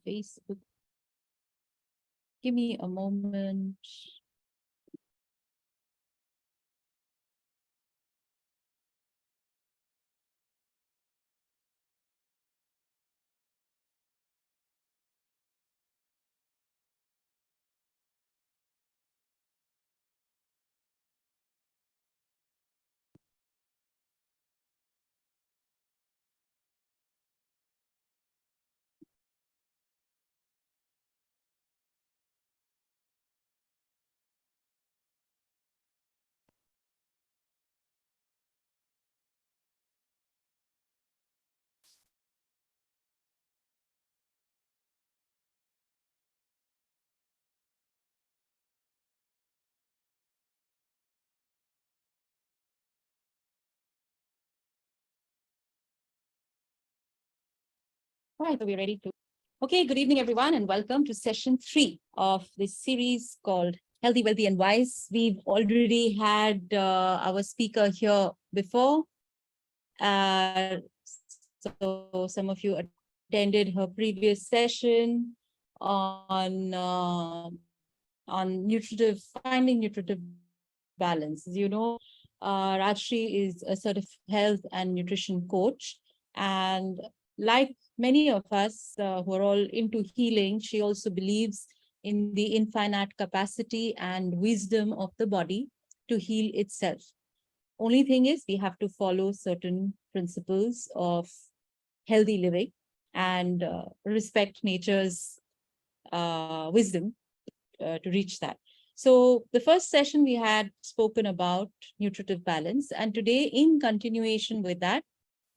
Facebook. Give me a moment. All right, so we're ready to. Okay, good evening, everyone, and welcome to session 3 of this series called Healthy, Wealthy, and Wise. We've already had our speaker here before. So some of you attended her previous session on nutritive, finding nutritive balance. You know, Rajshree is a certified health and nutrition coach, and like many of us who are all into healing, she also believes in the infinite capacity and wisdom of the body to heal itself. Only thing is, we have to follow certain principles of healthy living and respect nature's wisdom to reach that. So the first session we had spoken about nutritive balance, and today, in continuation with that,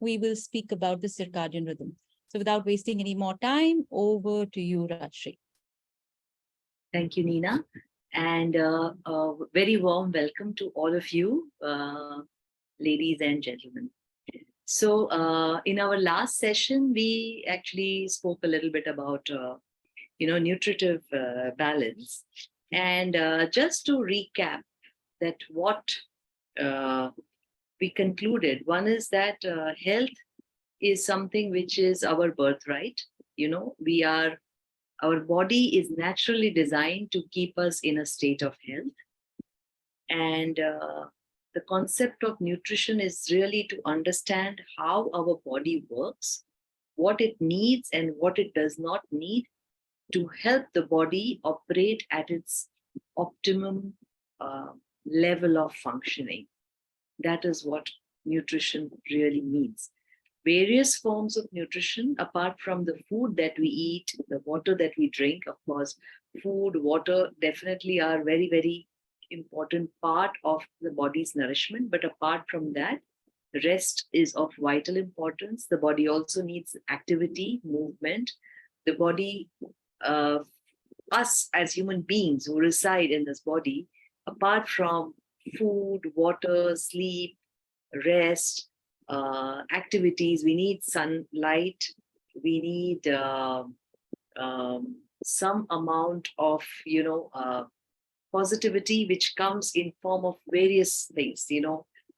we will speak about the circadian rhythm. So without wasting any more time, over to you, Rajshree. Thank you, Nina. And a very warm welcome to all of you, ladies and gentlemen. So in our last session, we actually spoke a little bit about, nutritive balance. And just to recap that what we concluded, one is that health is something which is our birthright. Our body is naturally designed to keep us in a state of health. And the concept of nutrition is really to understand how our body works, what it needs and what it does not need to help the body operate at its optimum level of functioning. That is what nutrition really means. Various forms of nutrition, apart from the food that we eat, the water that we drink, of course, food, water definitely are very, very important part of the body's nourishment. But apart from that, rest is of vital importance. The body also needs activity, movement. The body, us as human beings who reside in this body, apart from food, water, sleep, rest, activities, we need sunlight, we need some amount of positivity which comes in form of various things.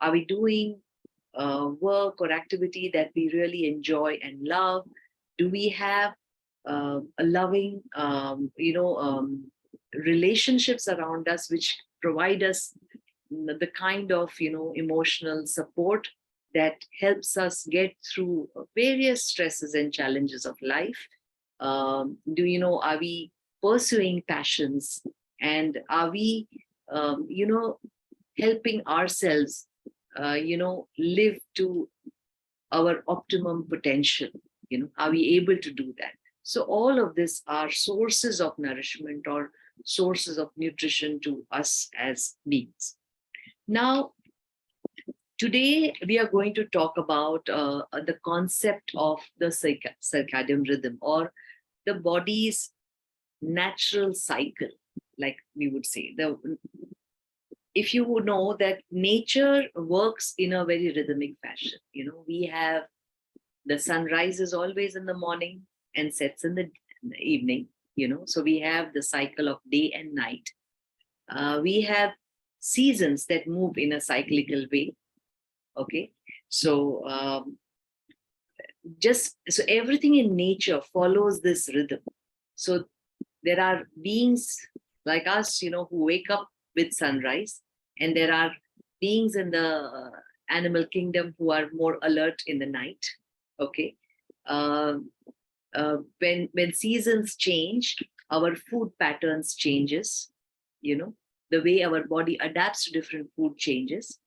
Are we doing work or activity that we really enjoy and love? Do we have a loving relationships around us which provide us the kind of emotional support that helps us get through various stresses and challenges of life? Are we pursuing passions, and are we helping ourselves live to our optimum potential? Are we able to do that? So all of this are sources of nourishment or sources of nutrition to us as beings. Now, today we are going to talk about the concept of the circadian rhythm, or the body's natural cycle, like we would say. If you would know that nature works in a very rhythmic fashion, we have the sun rises always in the morning and sets in the evening, so we have the cycle of day and night. We have seasons that move in a cyclical way. Okay, so everything in nature follows this rhythm. So there are beings like us, who wake up with sunrise, and there are beings in the animal kingdom who are more alert in the night. Okay. When seasons change, our food patterns changes. The way our body adapts to different food changes.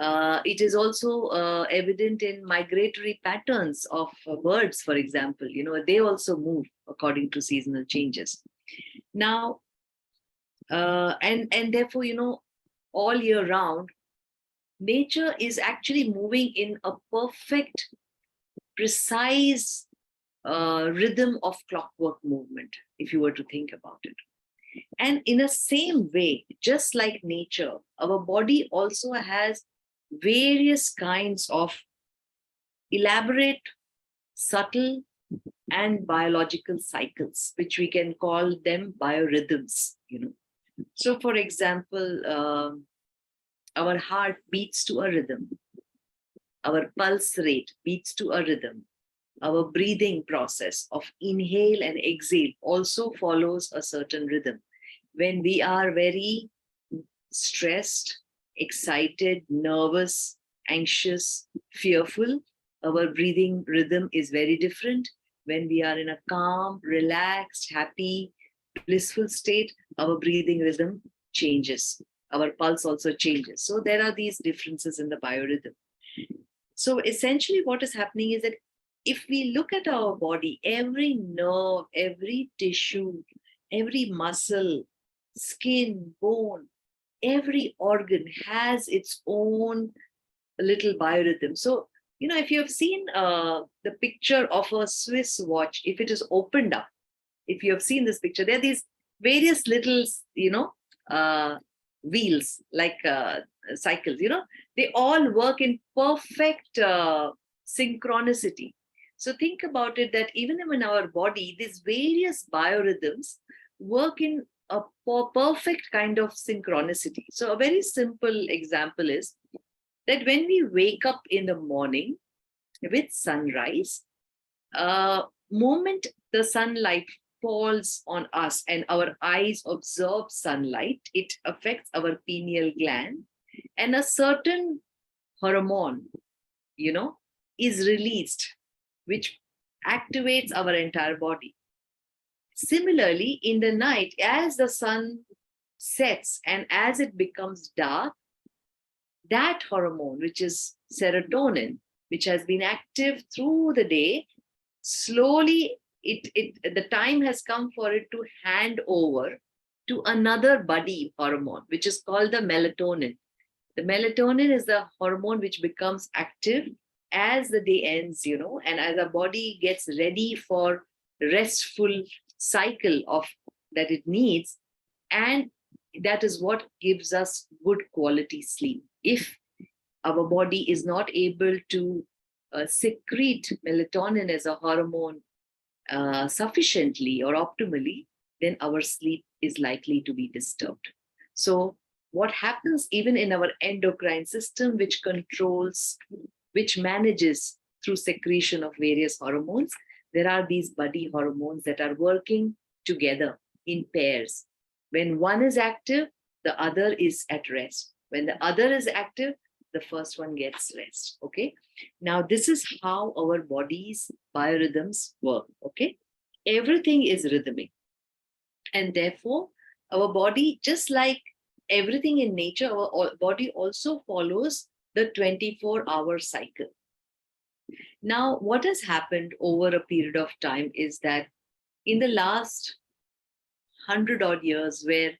It is also evident in migratory patterns of birds, for example. They also move according to seasonal changes. Now, and therefore, all year round, nature is actually moving in a perfect, precise rhythm of clockwork movement, if you were to think about it. And in the same way, just like nature, our body also has various kinds of elaborate, subtle, and biological cycles, which we can call them biorhythms. So, for example, our heart beats to a rhythm, our pulse rate beats to a rhythm, our breathing process of inhale and exhale also follows a certain rhythm. When we are very stressed, excited, nervous, anxious, fearful, our breathing rhythm is very different. When we are in a calm, relaxed, happy, blissful state, our breathing rhythm changes. Our pulse also changes. So there are these differences in the biorhythm. So essentially, what is happening is that if we look at our body, every nerve, every tissue, every muscle, skin, bone, every organ has its own little biorhythm. So, if you have seen the picture of a Swiss watch, if it is opened up, if you have seen this picture, there are these various little, uh, wheels like cycles, they all work in perfect synchronicity. So think about it that even in our body, these various biorhythms work in a perfect kind of synchronicity. So a very simple example is that when we wake up in the morning with sunrise, moment the sunlight falls on us and our eyes observe sunlight, it affects our pineal gland, and a certain hormone, is released, which activates our entire body. Similarly, in the night, as the sun sets and as it becomes dark, that hormone, which is serotonin, which has been active through the day, slowly the time has come for it to hand over to another body hormone, which is called the melatonin. The melatonin is the hormone which becomes active as the day ends, and as our body gets ready for restful cycle of that it needs, and that is what gives us good quality sleep. If our body is not able to secrete melatonin as a hormone sufficiently or optimally, then our sleep is likely to be disturbed. So what happens even in our endocrine system, which controls, which manages through secretion of various hormones, there are these buddy hormones that are working together in pairs. When one is active, the other is at rest. When the other is active, the first one gets rest. Okay. Now, this is how our body's biorhythms work. Okay. Everything is rhythmic. And therefore, our body, just like everything in nature, our body also follows the 24-hour cycle. Now, what has happened over a period of time is that in the last 100 odd years, where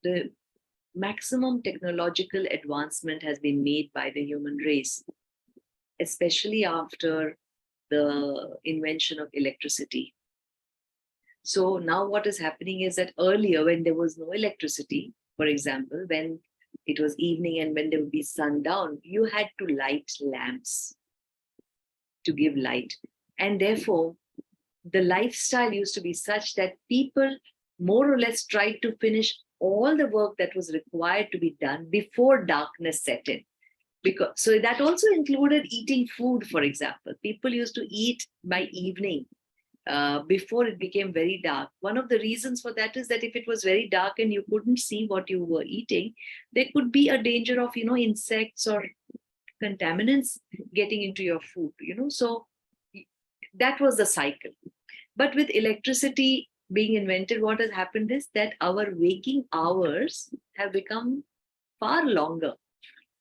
the maximum technological advancement has been made by the human race, especially after the invention of electricity. So now what is happening is that earlier, when there was no electricity, for example, when it was evening and when there would be sundown, you had to light lamps to give light. And therefore, the lifestyle used to be such that people more or less tried to finish all the work that was required to be done before darkness set in. So that also included eating food, for example. People used to eat by evening. before it became very dark. One of the reasons for that is that if it was very dark and you couldn't see what you were eating, there could be a danger of, insects or contaminants getting into your food, so that was the cycle. But with electricity being invented, what has happened is that our waking hours have become far longer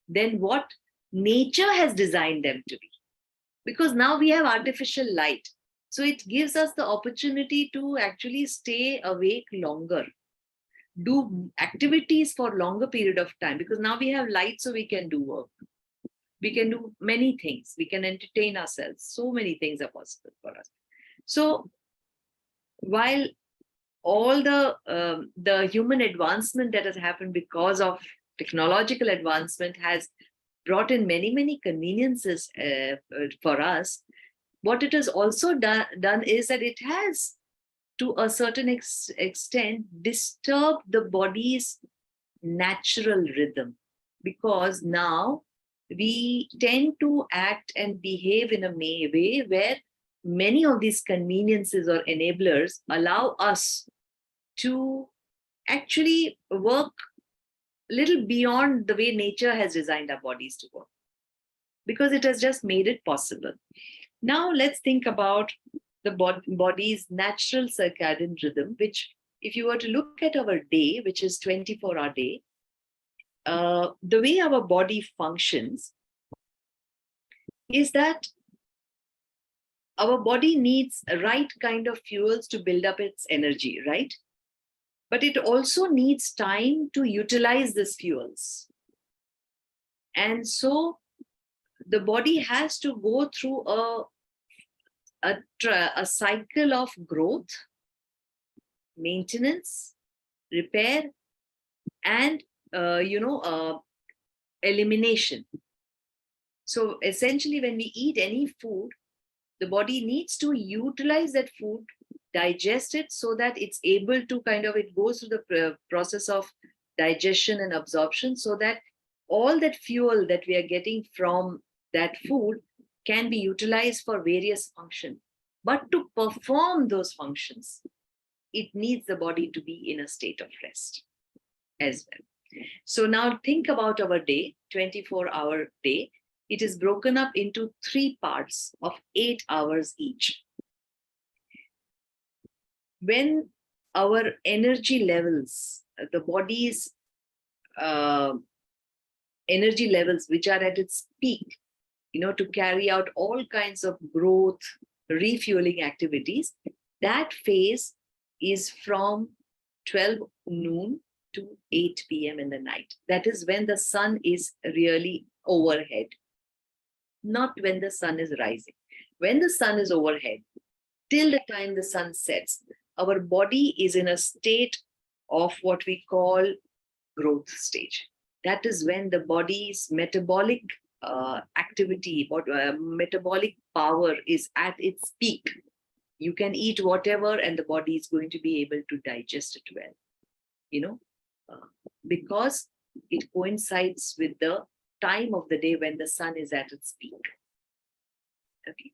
than what nature has designed them to be, because now we have artificial light. So it gives us the opportunity to actually stay awake longer, do activities for longer period of time, because now we have light, so we can do work. We can do many things. We can entertain ourselves. So many things are possible for us. So while all the human advancement that has happened because of technological advancement has brought in many conveniences for us, what it has also done is that it has, to a certain extent, disturbed the body's natural rhythm, because now we tend to act and behave in a way where many of these conveniences or enablers allow us to actually work a little beyond the way nature has designed our bodies to work, because it has just made it possible. Now let's think about the body's natural circadian rhythm, which, if you were to look at our day, which is 24-hour day, the way our body functions is that our body needs the right kind of fuels to build up its energy, right? But it also needs time to utilize these fuels. And so the body has to go through a cycle of growth, maintenance, repair, and elimination. So essentially, when we eat any food, the body needs to utilize that food, digest it, so that it's able to it goes through the process of digestion and absorption, so that all that fuel that we are getting from that food can be utilized for various functions. But to perform those functions, it needs the body to be in a state of rest as well. So now think about our day, 24-hour day. It is broken up into 3 parts of 8 hours each. When our energy levels, the body's energy levels, which are at its peak, to carry out all kinds of growth, refueling activities, that phase is from 12 noon to 8 p.m. in the night. That is when the sun is really overhead, not when the sun is rising. When the sun is overhead, till the time the sun sets, our body is in a state of what we call growth stage. That is when the body's metabolic activity, metabolic power is at its peak. You can eat whatever and the body is going to be able to digest it well, because it coincides with the time of the day when the sun is at its peak. Okay.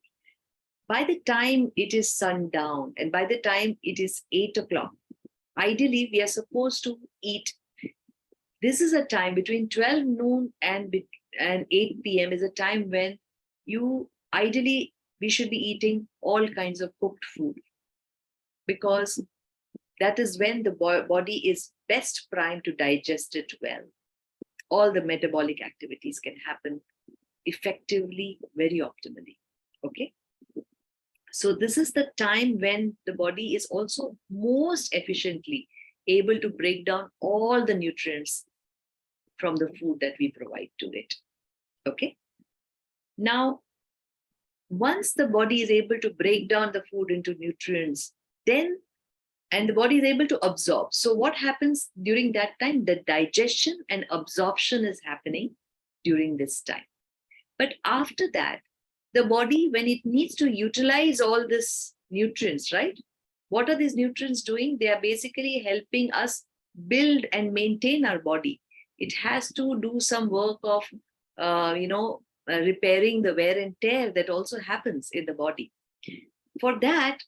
By the time it is sundown and by the time it is 8 o'clock, ideally we are supposed to eat. This is a time between 12 noon and 8 p.m. is a time when we should be eating all kinds of cooked food, because that is when the body is best primed to digest it well. All the metabolic activities can happen effectively, very optimally. Okay. So this is the time when the body is also most efficiently able to break down all the nutrients from the food that we provide to it. Okay. Now, once the body is able to break down the food into nutrients, and the body is able to absorb. So what happens during that time? The digestion and absorption is happening during this time. But after that, the body, when it needs to utilize all these nutrients, right? What are these nutrients doing? They are basically helping us build and maintain our body. It has to do some work of, repairing the wear and tear that also happens in the body. For that,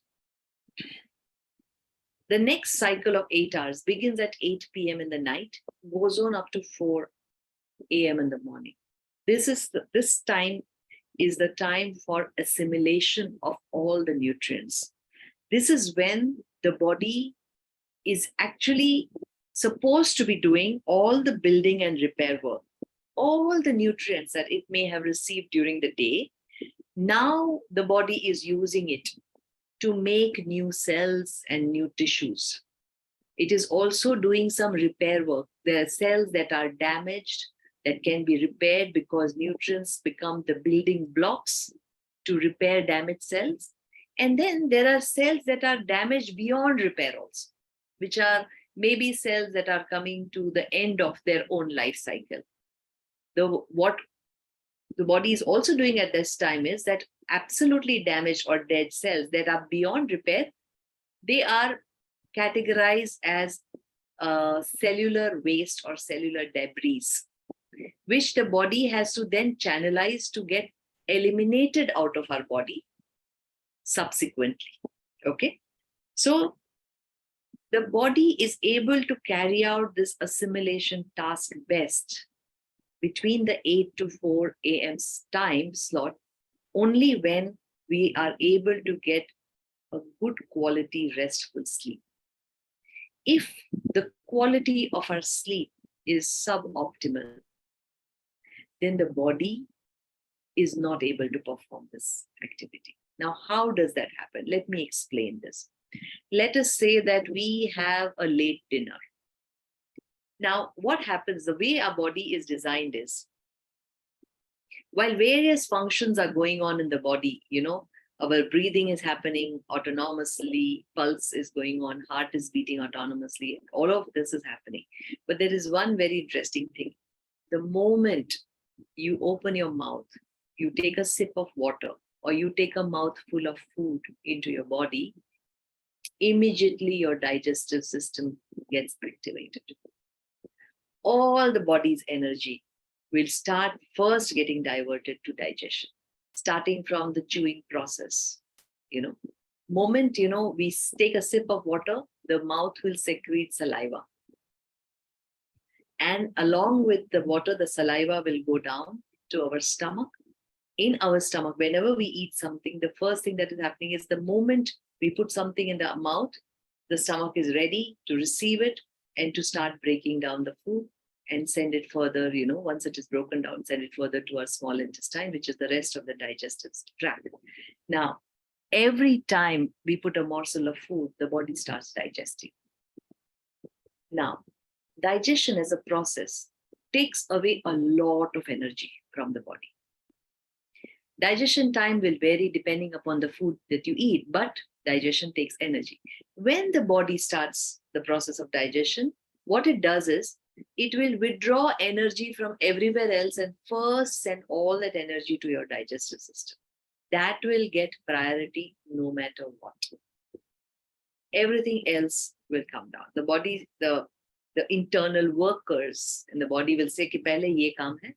The next cycle of 8 hours begins at 8 p.m. in the night, goes on up to 4 a.m. in the morning. This time is the time for assimilation of all the nutrients. This is when the body is actually supposed to be doing all the building and repair work. All the nutrients that it may have received during the day, now the body is using it to make new cells and new tissues. It is also doing some repair work. There are cells that are damaged that can be repaired because nutrients become the building blocks to repair damaged cells. And then there are cells that are damaged beyond repair also, which are maybe cells that are coming to the end of their own life cycle. What the body is also doing at this time is that absolutely damaged or dead cells that are beyond repair, they are categorized as cellular waste or cellular debris, which the body has to then channelize to get eliminated out of our body subsequently. Okay, so the body is able to carry out this assimilation task best between the 8 to 4 a.m. time slot only when we are able to get a good quality restful sleep. If the quality of our sleep is suboptimal, then the body is not able to perform this activity. Now, how does that happen? Let me explain this. Let us say that we have a late dinner. Now, what happens, the way our body is designed is, while various functions are going on in the body, our breathing is happening autonomously, pulse is going on, heart is beating autonomously, all of this is happening. But there is one very interesting thing. The moment you open your mouth, you take a sip of water, or you take a mouthful of food into your body, immediately your digestive system gets activated. All the body's energy will start first getting diverted to digestion, starting from the chewing process. Moment, we take a sip of water, the mouth will secrete saliva. And along with the water, the saliva will go down to our stomach. In our stomach, whenever we eat something, the first thing that is happening is the moment we put something in the mouth, the stomach is ready to receive it and to start breaking down the food and send it further, once it is broken down, send it further to our small intestine, which is the rest of the digestive tract. Now, every time we put a morsel of food, the body starts digesting. Now, digestion as a process takes away a lot of energy from the body. Digestion time will vary depending upon the food that you eat, but digestion takes energy. When the body starts the process of digestion, what it does is, it will withdraw energy from everywhere else and first send all that energy to your digestive system. That will get priority no matter what. Everything else will come down. The body, the internal workers in the body will say ki pehle ye kaam hai.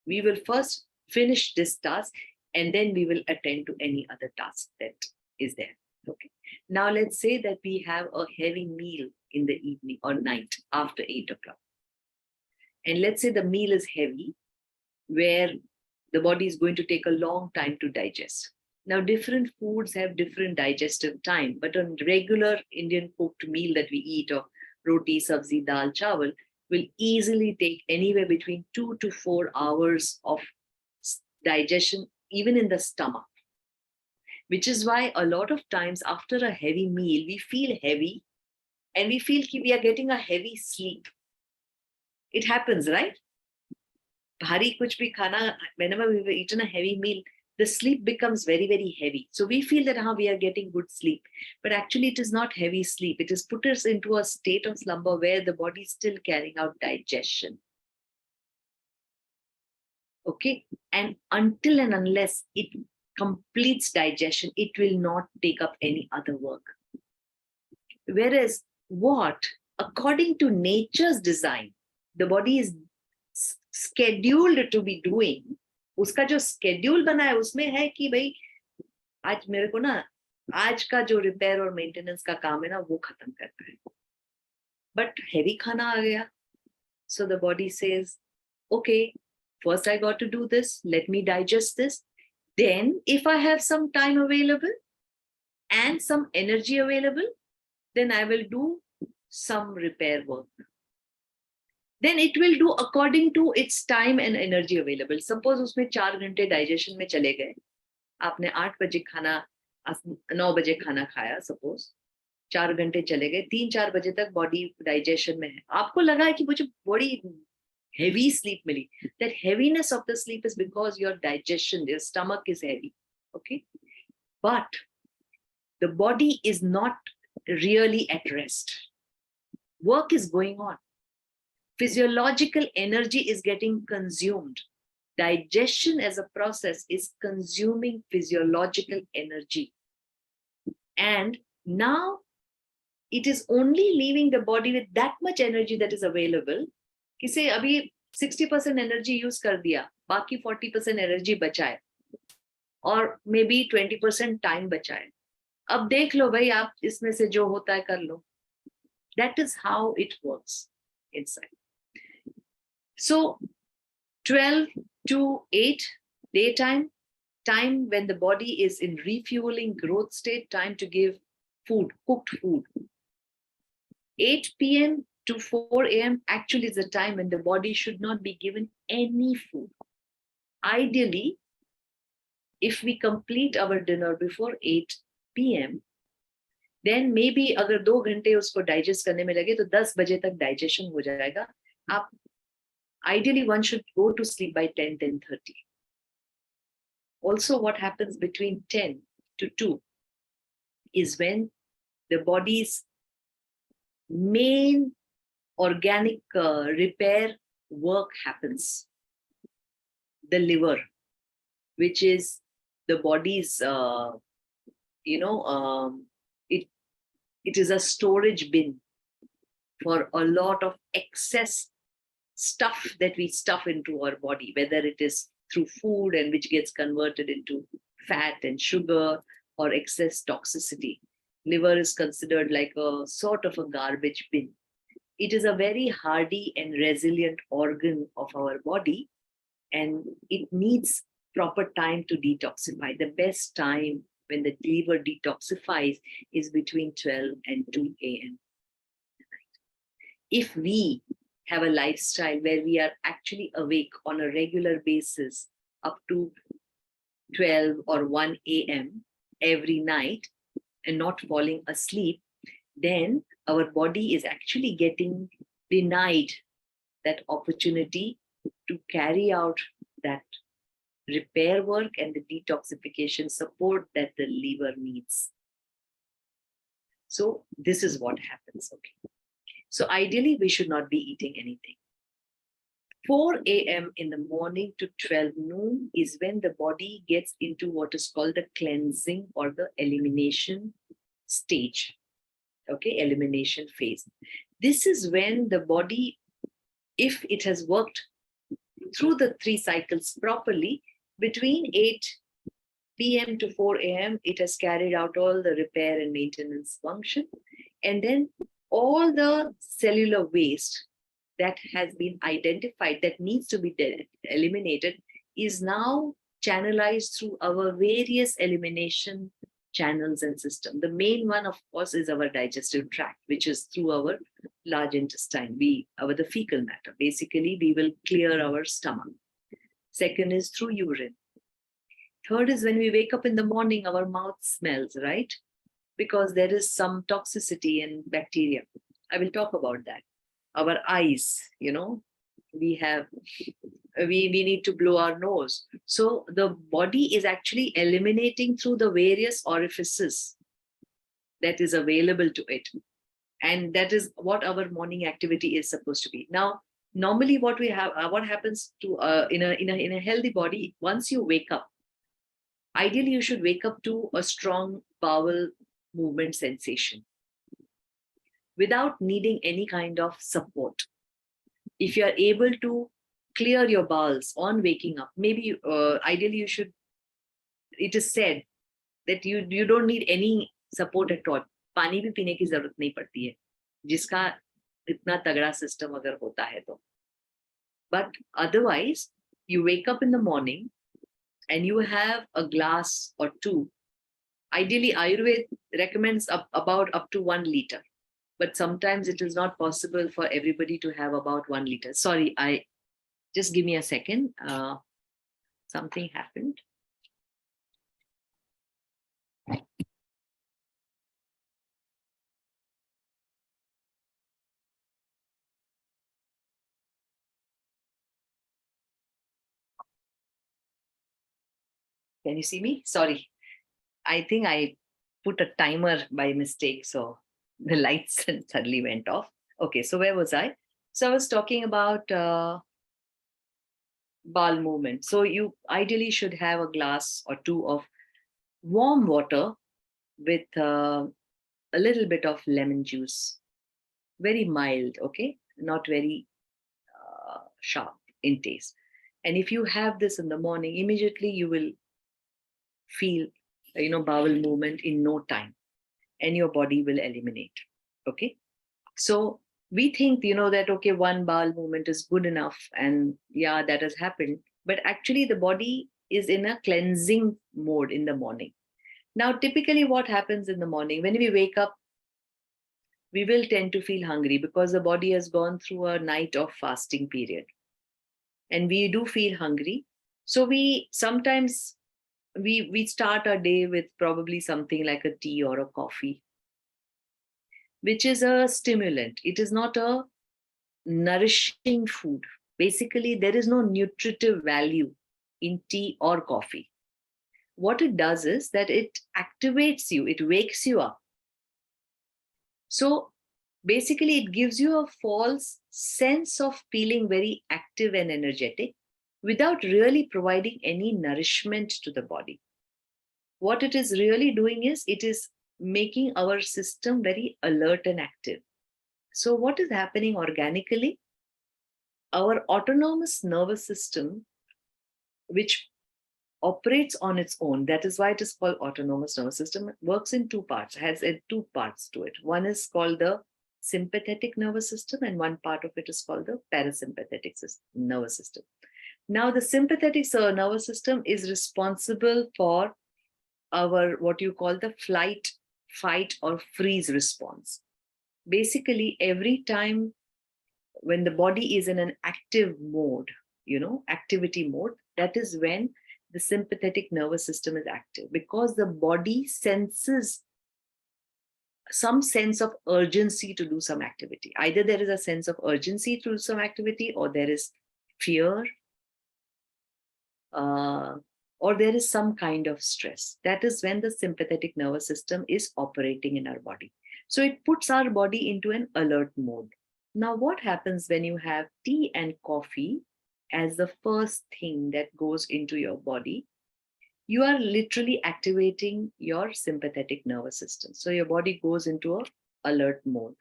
We will first finish this task and then we will attend to any other task that is there. Okay. Now let's say that we have a heavy meal in the evening or night after 8 o'clock. And let's say the meal is heavy, where the body is going to take a long time to digest. Now, different foods have different digestive time, but a regular Indian cooked meal that we eat of roti, sabzi, dal, chawal will easily take anywhere between 2 to 4 hours of digestion, even in the stomach. Which is why a lot of times after a heavy meal, we feel heavy and we feel we are getting a heavy sleep. It happens, right? Bhari kuch bhi khana, whenever we've eaten a heavy meal, the sleep becomes very, very heavy. So we feel that we are getting good sleep. But actually it is not heavy sleep. It has put us into a state of slumber where the body is still carrying out digestion. Okay? And until and unless it completes digestion, it will not take up any other work. Whereas what, according to nature's design, the body is scheduled to be doing, उसका जो schedule बना है उसमें है कि भाई आज मेरे को ना आज का जो रिपेयर और मेंटेनेंस का काम है ना, वो खत्म करना है. बट हेवी खाना आ गया. So the body says, okay, first I got to do this. Let me digest this. Then, if I have some time available and some energy available, then I will do some repair work. Then it will do according to its time and energy available. Suppose उसमें 4 घंटे digestion में चले गए. आपने 8 बजे खाना, 9 बजे खाना खाया. Suppose 4 घंटे चले गए, 3-4 बजे तक बॉडी डाइजेशन में है. आपको लगा है कि मुझे body heavy sleep mili. That heaviness of the sleep is because your digestion, your stomach is heavy. Okay. But the body is not really at rest. Work is going on. Physiological energy is getting consumed. Digestion as a process is consuming physiological energy. And now it is only leaving the body with that much energy that is available. किसे अभी 60% energy use कर दिया, बाकी 40% energy बचाए और may be 20% time बचाए. अब देख लो भाई, आप इसमें से जो होता है कर लो. That is how it works inside. So 12 to 8 daytime, time when the body is in refueling growth state, time to give food, cooked food. 8 p.m. to 4 a.m. actually is the time when the body should not be given any food. Ideally, if we complete our dinner before 8 p.m., then maybe अगर 2 घंटे उसको digest करने में लगे तो 10 बजे तक digestion हो जाएगा. आप ideally one should go to sleep by 10-10:30. Also, what happens between 10 to 2 is when the body's main organic repair work happens. The liver, which is the body's, it is a storage bin for a lot of excess stuff that we stuff into our body, whether it is through food and which gets converted into fat and sugar or excess toxicity. Liver is considered like a sort of a garbage bin. It is a very hardy and resilient organ of our body, and it needs proper time to detoxify. The best time when the liver detoxifies is between 12 and 2 a.m. If we have a lifestyle where we are actually awake on a regular basis up to 12 or 1 a.m. every night and not falling asleep, then our body is actually getting denied that opportunity to carry out that repair work and the detoxification support that the liver needs. So this is what happens. Okay. So ideally, we should not be eating anything. 4 a.m. in the morning to 12 noon is when the body gets into what is called the cleansing or the elimination stage. Okay, elimination phase. This is when the body, if it has worked through the 3 cycles properly, between 8 p.m. to 4 a.m., it has carried out all the repair and maintenance function. And then all the cellular waste that has been identified that needs to be eliminated is now channelized through our various elimination channels and system. The main one, of course, is our digestive tract, which is through our large intestine, the fecal matter. Basically, we will clear our stomach. Second is through urine. Third is when we wake up in the morning, our mouth smells, right? Because there is some toxicity and bacteria. I will talk about that. Our eyes, we need to blow our nose. So the body is actually eliminating through the various orifices that is available to it. And that is what our morning activity is supposed to be. Now, normally what happens to in a healthy body, once you wake up, ideally you should wake up to a strong bowel movement sensation without needing any kind of support. If you are able to clear your bowels on waking up, maybe ideally it is said that you don't need any support at all. पानी भी पीने की जरूरत नहीं पड़ती है जिसका इतना तगड़ा सिस्टम अगर होता है तो. But otherwise, you wake up in the morning and you have a glass or two. Ideally, Ayurveda recommends about up to 1 liter, but sometimes it is not possible for everybody to have about 1 liter. Sorry, just give me a second. Something happened. Can you see me? Sorry. I think I put a timer by mistake, so the lights suddenly went off. Okay, so where was I? So I was talking about bowel movement. So you ideally should have a glass or two of warm water with a little bit of lemon juice. Very mild, okay? Not very sharp in taste. And if you have this in the morning, immediately you will feel, bowel movement in no time, and your body will eliminate. Okay. So we think, that, okay, one bowel movement is good enough. And yeah, that has happened. But actually, the body is in a cleansing mode in the morning. Now, typically, what happens in the morning when we wake up, we will tend to feel hungry because the body has gone through a night of fasting period. And we do feel hungry. So we sometimes we start our day with probably something like a tea or a coffee, which is a stimulant. It is not a nourishing food. Basically, there is no nutritive value in tea or coffee. What it does is that it activates you, it wakes you up. So basically, it gives you a false sense of feeling very active and energetic without really providing any nourishment to the body. What it is really doing is it is making our system very alert and active. So, what is happening organically? Our autonomous nervous system, which operates on its own, that is why it is called autonomous nervous system, works in two parts, has two parts to it. One is called the sympathetic nervous system, and one part of it is called the parasympathetic nervous system. Now, the sympathetic nervous system is responsible for our what you call the flight, fight, or freeze response. Basically, every time when the body is in an active mode, activity mode, that is when the sympathetic nervous system is active, because the body senses some sense of urgency to do some activity. Either there is a sense of urgency to do some activity, or there is fear, or there is some kind of stress. That is when the sympathetic nervous system is operating in our body. So it puts our body into an alert mode. Now, what happens when you have tea and coffee as the first thing that goes into your body? You are literally activating your sympathetic nervous system. So your body goes into an alert mode.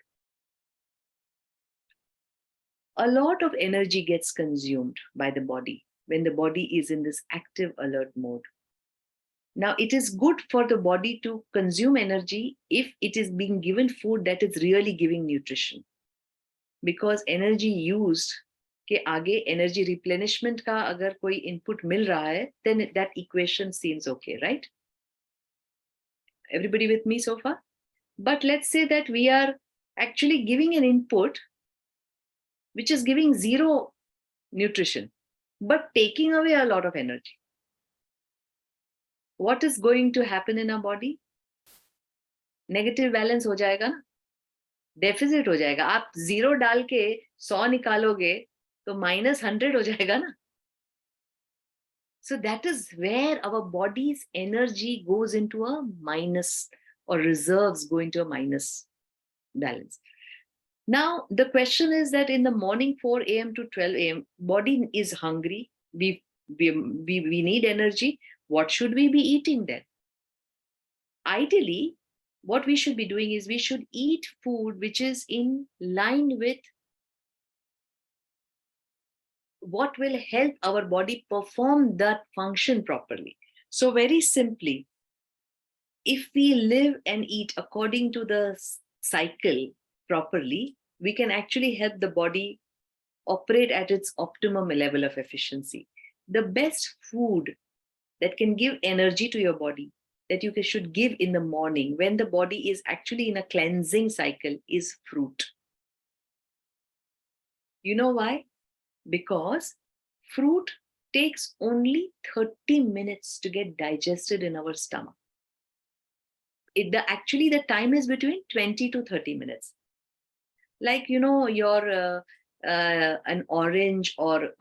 A lot of energy gets consumed by the body when the body is in this active alert mode. Now, it is good for the body to consume energy if it is being given food that is really giving nutrition. Because energy used के आगे energy replenishment का अगर कोई input मिल रहा है, then that equation seems okay, right? Everybody with me so far? But let's say that we are actually giving an input which is giving zero nutrition, but taking away a lot of energy. What is going to happen in our body? Negative balance हो जाएगा ना, deficit हो जाएगा. आप 0 डाल के 100 निकालोगे तो -100 हो जाएगा ना. So that is where our body's energy goes into a minus, or reserves go into a minus balance. Now, the question is that in the morning 4 a.m. to 12 a.m., body is hungry. We need energy. What should we be eating then? Ideally, what we should be doing is we should eat food which is in line with what will help our body perform that function properly. So very simply, if we live and eat according to the cycle properly, we can actually help the body operate at its optimum level of efficiency. The best food that can give energy to your body, that you should give in the morning when the body is actually in a cleansing cycle, is fruit. You know why? Because fruit takes only 30 minutes to get digested in our stomach. Actually, the time is between 20 to 30 minutes. Like, your an orange or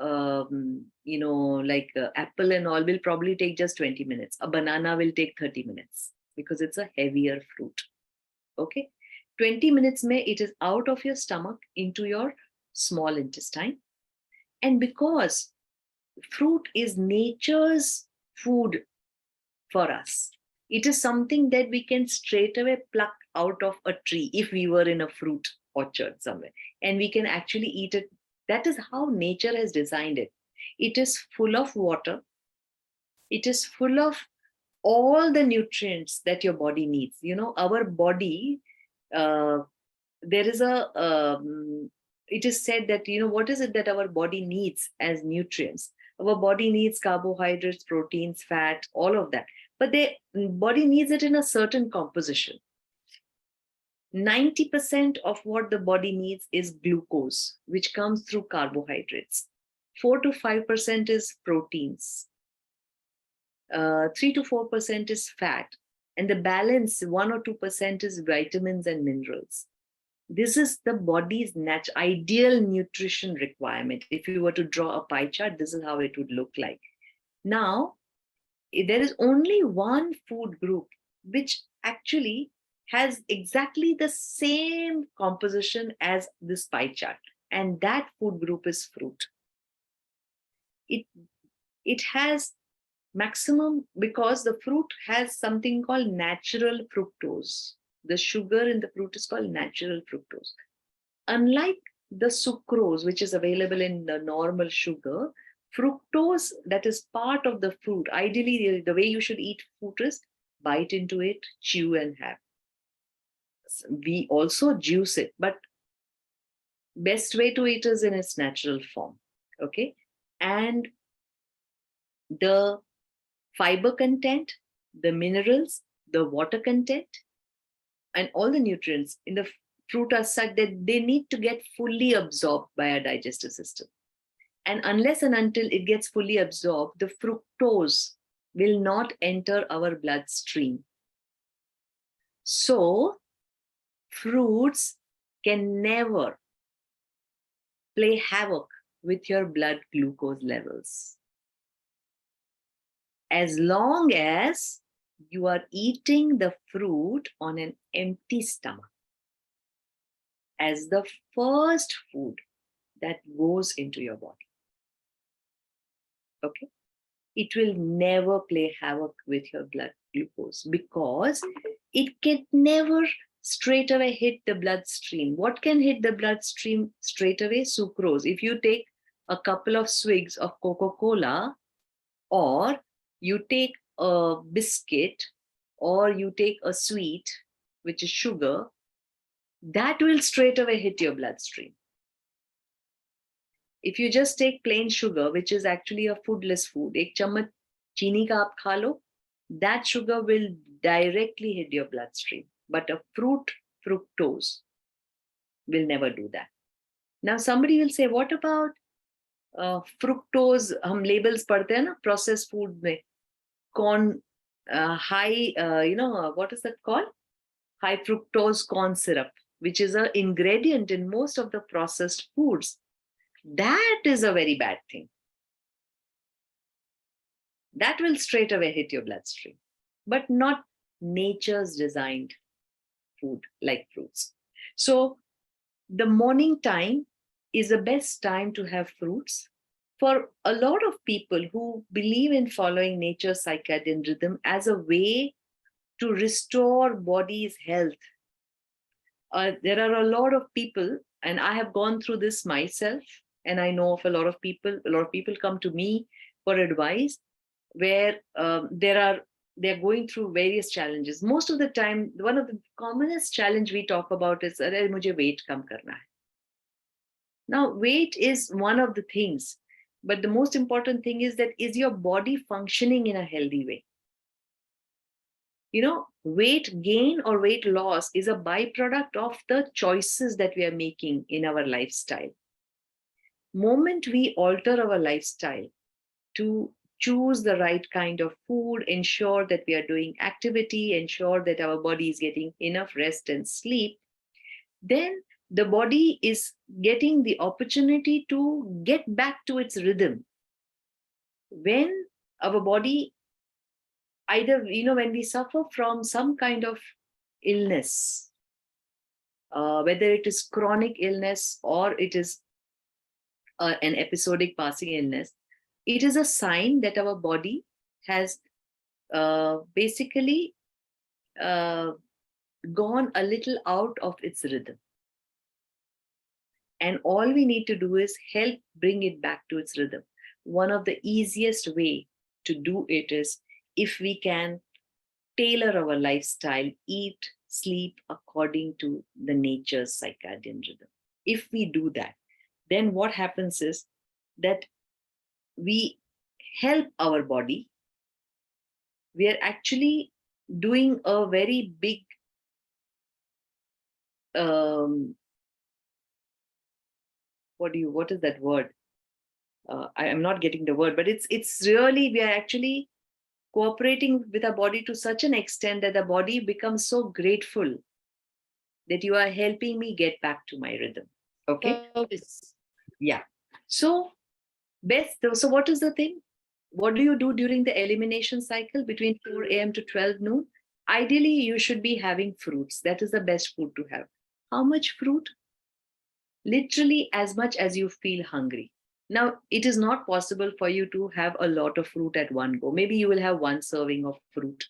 like apple and all will probably take just 20 minutes. A banana will take 30 minutes because it's a heavier fruit. Okay, 20 minutes may it is out of your stomach into your small intestine. And because fruit is nature's food for us, it is something that we can straight away pluck out of a tree if we were in a fruit orchard somewhere, and we can actually eat it. That is how nature has designed it. It is full of water, it is full of all the nutrients that your body needs. Our body, uh, there is it is said that, what is it that our body needs as nutrients? Our body needs carbohydrates, proteins, fat, all of that, but the body needs it in a certain composition. 90% of what the body needs is glucose, which comes through carbohydrates. 4 to 5% is proteins. 3 to 4% is fat. And the balance, 1 or 2%, is vitamins and minerals. This is the body's ideal nutrition requirement. If you were to draw a pie chart, this is how it would look like. Now, there is only one food group which actually has exactly the same composition as this pie chart, and that food group is fruit. It has maximum, because the fruit has something called natural fructose. The sugar in the fruit is called natural fructose. Unlike the sucrose, which is available in the normal sugar, fructose, that is part of the fruit. Ideally, the way you should eat fruit is bite into it, chew, and have. We also juice it, but best way to eat is in its natural form. Okay. And the fiber content, the minerals, the water content, and all the nutrients in the fruit are such that they need to get fully absorbed by our digestive system. And unless and until it gets fully absorbed, the fructose will not enter our bloodstream. So, fruits can never play havoc with your blood glucose levels, as long as you are eating the fruit on an empty stomach as the first food that goes into your body. Okay, it will never play havoc with your blood glucose because it can never straight away hit the bloodstream. What can hit the bloodstream straight away? Sucrose. If you take a couple of swigs of Coca-Cola, or you take a biscuit, or you take a sweet, which is sugar, that will straight away hit your bloodstream. If you just take plain sugar, which is actually a foodless food, ek chamach chini ka aap kha lo, that sugar will directly hit your bloodstream. But a fructose will never do that. Now, somebody will say, what about fructose? Hum labels padhte hain na processed food mein. Corn, high, what is that called? High fructose corn syrup, which is an ingredient in most of the processed foods. That is a very bad thing. That will straight away hit your bloodstream, but not nature's designed food like fruits. So the morning time is the best time to have fruits. For a lot of people who believe in following nature's circadian rhythm as a way to restore body's health, there are a lot of people, and I have gone through this myself, and I know of a lot of people come to me for advice, where there are they're going through various challenges. Most of the time, one of the commonest challenge we talk about is, "Arey, mujhe weight kam karna hai." Now, weight is one of the things, but the most important thing is that is your body functioning in a healthy way? Weight gain or weight loss is a byproduct of the choices that we are making in our lifestyle. Moment we alter our lifestyle to choose the right kind of food, ensure that we are doing activity, ensure that our body is getting enough rest and sleep, then the body is getting the opportunity to get back to its rhythm. When our body, either, when we suffer from some kind of illness, whether it is chronic illness or it is an episodic passing illness, it is a sign that our body has basically uh, gone a little out of its rhythm. And all we need to do is help bring it back to its rhythm. One of the easiest way to do it is if we can tailor our lifestyle, eat, sleep according to the nature's circadian rhythm. If we do that, then what happens is that we help our body. We are actually doing a very big what is that word? I am not getting the word, but it's really, we are actually cooperating with our body to such an extent that the body becomes so grateful that you are helping me get back to my rhythm. Okay. Service. Yeah. So what is the thing? What do you do during the elimination cycle between 4 a.m. to 12 noon? Ideally, you should be having fruits. That is the best food to have. How much fruit? Literally as much as you feel hungry. Now, it is not possible for you to have a lot of fruit at one go. Maybe you will have one serving of fruit.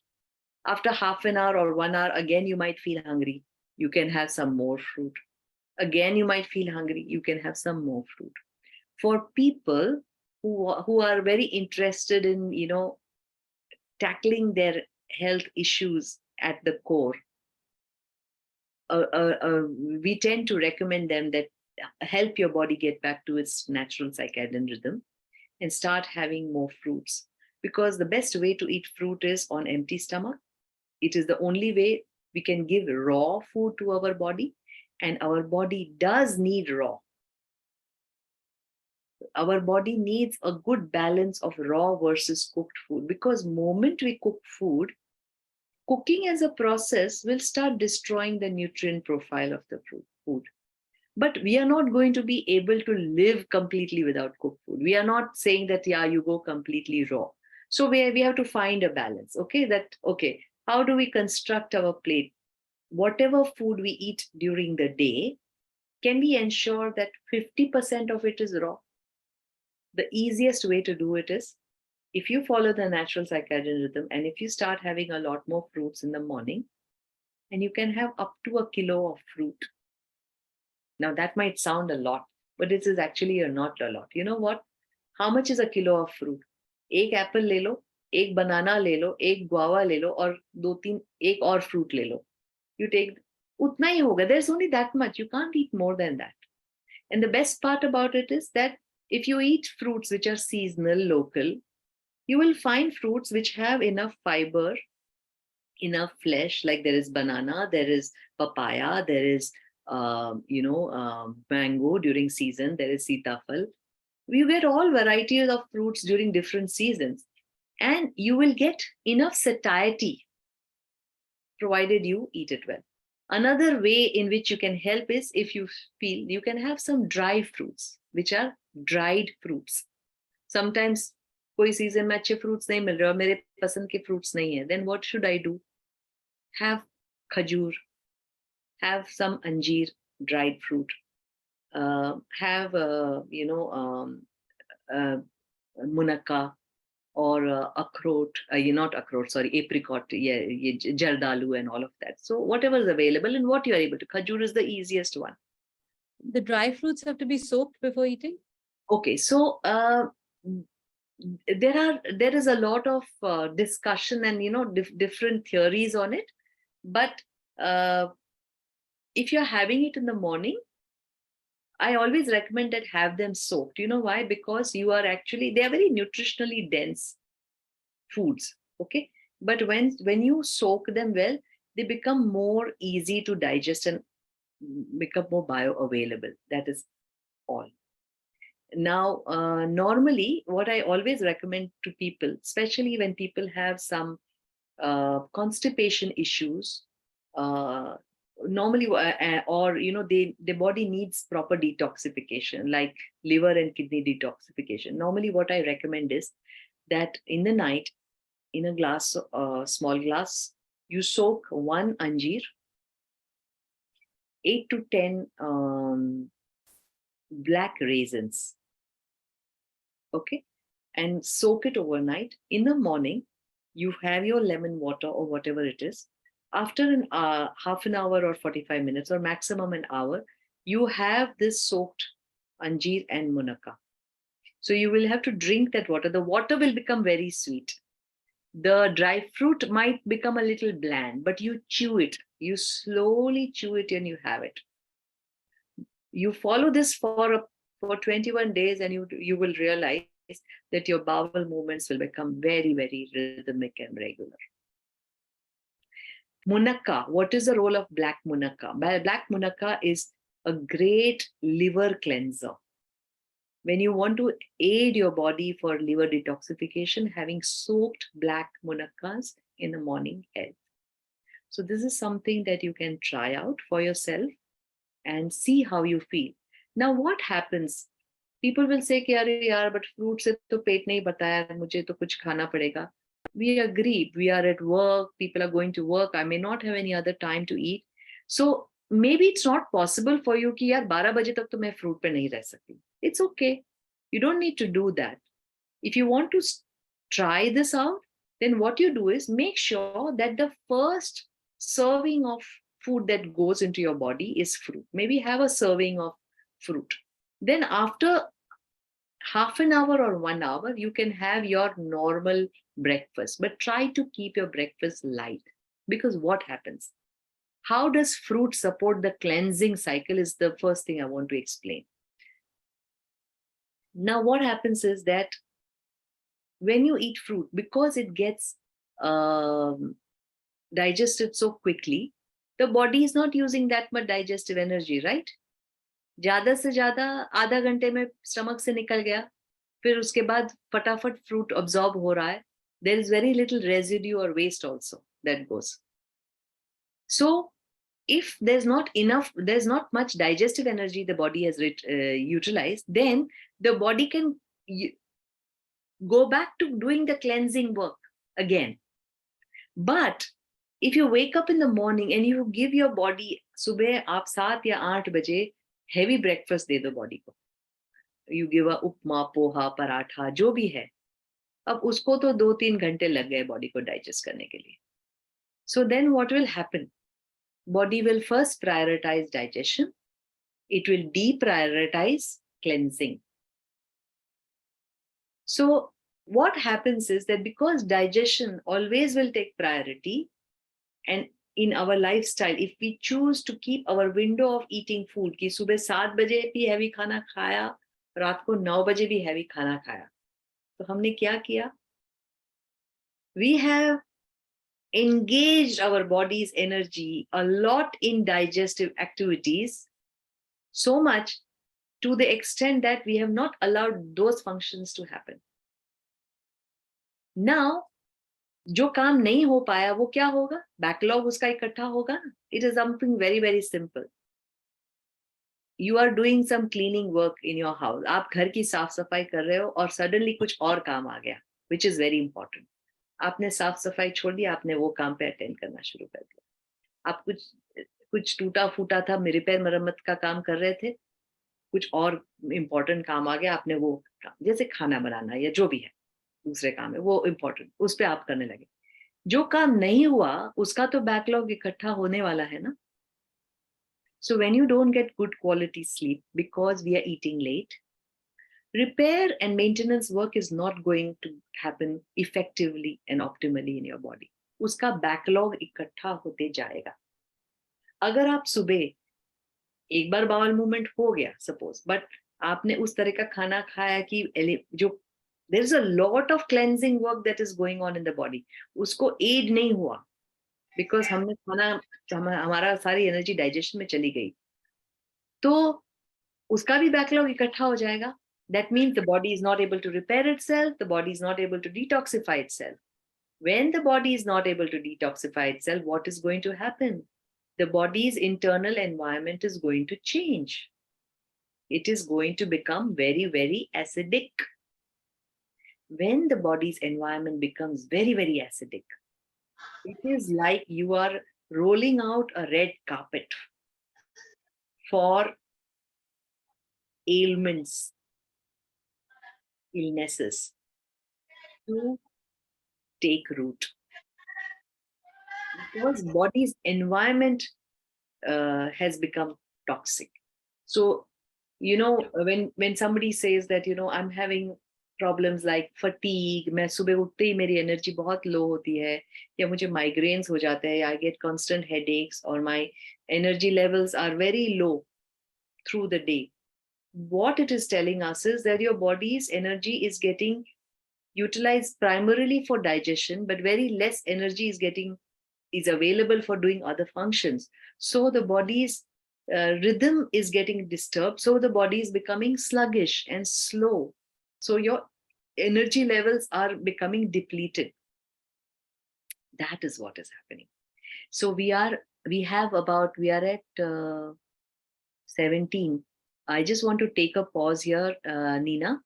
After half an hour or 1 hour, again, you might feel hungry. You can have some more fruit. Again, you might feel hungry. You can have some more fruit. For people who are very interested in, tackling their health issues at the core, we tend to recommend them that help your body get back to its natural circadian rhythm and start having more fruits, because the best way to eat fruit is on empty stomach. It is the only way we can give raw food to our body, and our body does need raw. Our body needs a good balance of raw versus cooked food, because moment we cook food, cooking as a process will start destroying the nutrient profile of the food. But we are not going to be able to live completely without cooked food. We are not saying that, yeah, you go completely raw. So we have to find a balance. Okay, how do we construct our plate? Whatever food we eat during the day, can we ensure that 50% of it is raw? The easiest way to do it is, if you follow the natural circadian rhythm and if you start having a lot more fruits in the morning, and you can have up to a kilo of fruit. Now, that might sound a lot, but it is actually not a lot. You know what? How much is a kilo of fruit? एक Apple ले लो, एक बनाना ले लो, एक guava ले लो, और दो तीन एक और fruit ले लो. You take उतना ही होगा. There's only that much. You can't eat more than that. And the best part about it is that if you eat fruits which are seasonal, local, you will find fruits which have enough fiber, enough flesh. Like there is banana, there is papaya, there is mango during season, there is sitafal. You get all varieties of fruits during different seasons, and you will get enough satiety provided you eat it well. Another way in which you can help is, if you feel, you can have some dry fruits, which are dried fruits. Sometimes कोई season में अच्छे fruits नहीं मिल रहे और मेरे पसंद के fruits नहीं है, then what should I do? Have khajur, have some anjeer, dried fruit, have munakka, or akhrot, not akhrot, sorry, apricot, yeah, jardalu and all of that. So whatever is available and what you are able to. Khajur is the easiest one. The dry fruits have to be soaked before eating? Okay, so there is a lot of discussion and different theories on it, but uh, if you're having it in the morning, I always recommend that have them soaked. You know why? Because you are actually, they are very nutritionally dense foods. Okay. But when you soak them well, they become more easy to digest and become more bioavailable. That is all. Now, normally, what I always recommend to people, especially when people have some constipation issues, uh, normally, or their body needs proper detoxification, like liver and kidney detoxification. Normally, what I recommend is that in the night, in a glass, small glass, you soak one anjeer, 8 to 10 black raisins, okay, and soak it overnight. In the morning, you have your lemon water or whatever it is. After an half an hour or 45 minutes or maximum an hour, you have this soaked anjeer and munaka. So you will have to drink that water. The water will become very sweet. The dry fruit might become a little bland, but you chew it. You slowly chew it and you have it. You follow this for 21 days, and you will realize that your bowel movements will become very, very rhythmic and regular. Munakka, what is the role of black munakka? Black munakka is a great liver cleanser. When you want to aid your body for liver detoxification, having soaked black munakkas in the morning helps. So this is something that you can try out for yourself and see how you feel. Now, what happens? People will say कि अरे यार, but fruit से तो पेट नहीं भरता है, मुझे तो कुछ खाना पड़ेगा. We agree. We are at work. People are going to work. I may not have any other time to eat. So maybe it's not possible for you कि यार 12 बजे तक तो मैं fruit पे नहीं रह सकती. It's okay. You don't need to do that. If you want to try this out, then what you do is make sure that the first serving of food that goes into your body is fruit. Maybe have a serving of fruit. Then after half an hour or 1 hour, you can have your normal breakfast, but try to keep your breakfast light. Because what happens? How does fruit support the cleansing cycle is the first thing I want to explain. Now, what happens is that when you eat fruit, because it gets digested so quickly, the body is not using that much digestive energy, right? ज्यादा से ज्यादा आधा घंटे में stomach से निकल गया, फिर उसके बाद फटाफट फ्रूट अब्सॉर्ब हो रहा है. There is very little residue or waste also that goes. So if there's not much digestive energy the body has utilized, then the body can go back to doing the cleansing work again. But if you wake up in the morning and you give your body, सुबह आप 7 या 8 बजे heavy breakfast दे दो body को. You give a उपमा, पोहा, पराठा, जो भी है. अब उसको तो 2-3 घंटे लग गए body को digest करने के लिए. So then what will happen? Body will first prioritize digestion. It will deprioritize cleansing. So what happens is that because digestion always will take priority, and in our lifestyle, if we choose to keep our window of eating food, कि सुबह 7 बजे भी heavy खाना खाया, रात को 9 बजे भी heavy खाना खाया, तो हमने क्या किया? We have engaged our body's energy a lot in digestive activities, so much to the extent that we have not allowed those functions to happen. Now, जो काम नहीं हो पाया वो क्या होगा? बैकलॉग उसका इकट्ठा होगा. It is something very, very simple. You are doing some cleaning work in your house. आप घर की साफ सफाई कर रहे हो और suddenly कुछ और काम आ गया, which is very important. आपने साफ सफाई छोड़ दिया, आपने वो काम पे अटेंड करना शुरू कर दिया. आप कुछ टूटा फूटा था, रिपेयर मरम्मत का काम कर रहे थे, कुछ और इम्पोर्टेंट काम आ गया, आपने वो काम, जैसे खाना बनाना या जो भी है दूसरे काम है वो इम्पोर्टेंट, उस पर आप करने लगे. जो काम नहीं हुआ उसका तो बैकलॉग इकट्ठा होने वाला है ना. So when you don't get good quality sleep because we are eating late, Repair and maintenance work is not going to happen effectively and optimally in your body. उसका बैकलॉग इकट्ठा होते जाएगा. अगर आप सुबह एक बार बाउल मूवमेंट हो गया सपोज, बट आपने उस तरह का खाना खाया कि जो there is a lot of cleansing work that is going on in the body, उसको एड नहीं हुआ बिकॉज हमने खाना, हमारा सारी एनर्जी डाइजेशन में चली गई, तो उसका भी बैकलॉग इकट्ठा हो जाएगा. That means the body is not able to repair itself, the body is not able to detoxify itself. When the body is not able to detoxify itself, what is going to happen? The body's internal environment is going to change. It is going to become very, very acidic. When the body's environment becomes very, very acidic, it is like you are rolling out a red carpet for ailments, illnesses to take root. Because body's environment has become toxic. So, when somebody says that, I'm having problems like fatigue, मैं सुबह उठते ही मेरी energy बहुत लो होती है, या मुझे migraines हो जाते हैं, I get constant headaches, or my energy levels are very low through the day. What it is telling us is that your body's energy is getting utilized primarily for digestion, but very less energy is available for doing other functions. So the body's rhythm is getting disturbed. So the body is becoming sluggish and slow. So your energy levels are becoming depleted. That is what is happening. So we are at 17. I just want to take a pause here, Nina,